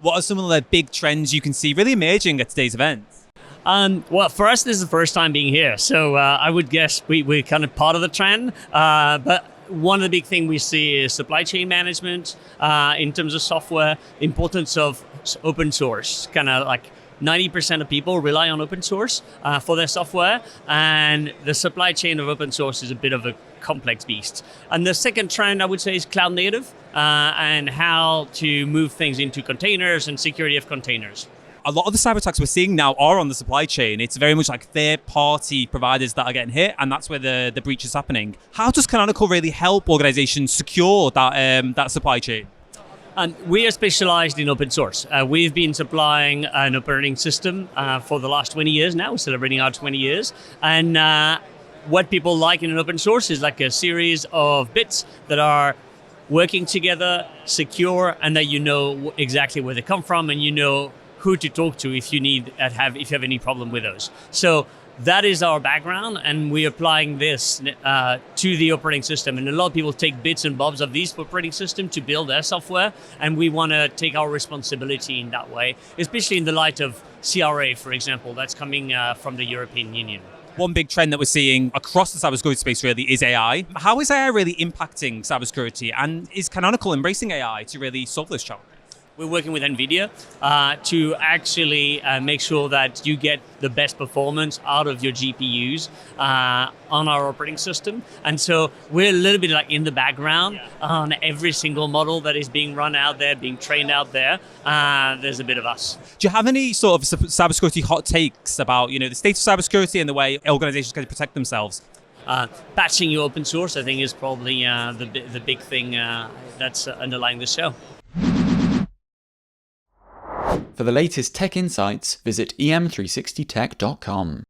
What are some of the big trends you can see really emerging at today's event? Well, for us, this is the first time being here. So I would guess we're kind of part of the trend. But one of the big things we see is supply chain management in terms of software, importance of open source, kind of like 90% of people rely on open source for their software, and the supply chain of open source is a bit of a complex beast. And the second trend I would say is cloud native and how to move things into containers and security of containers. A lot of the cyber attacks we're seeing now are on the supply chain. It's very much like third-party providers that are getting hit, and that's where the breach is happening. How does Canonical really help organizations secure that supply chain? We are specialized in open source. We've been supplying an operating system for the last 20 years now. We're celebrating our 20 years. And what people like in an open source is like a series of bits that are working together, secure, and that you know exactly where they come from, and you know who to talk to if you have any problem with those. So that is our background, and we're applying this to the operating system. And a lot of people take bits and bobs of these operating system to build their software, and we want to take our responsibility in that way, especially in the light of CRA, for example, that's coming from the European Union. One big trend that we're seeing across the cybersecurity space really is AI. How is AI really impacting cybersecurity, and is Canonical embracing AI to really solve this challenge? We're working with NVIDIA to actually make sure that you get the best performance out of your GPUs on our operating system. And so we're a little bit like in the background on every single model that is being run out there, being trained out there. There's a bit of us. Do you have any sort of cybersecurity hot takes about the state of cybersecurity and the way organizations can protect themselves? Patching your open source, I think, is probably the big thing that's underlying the show. For the latest tech insights, visit em360tech.com.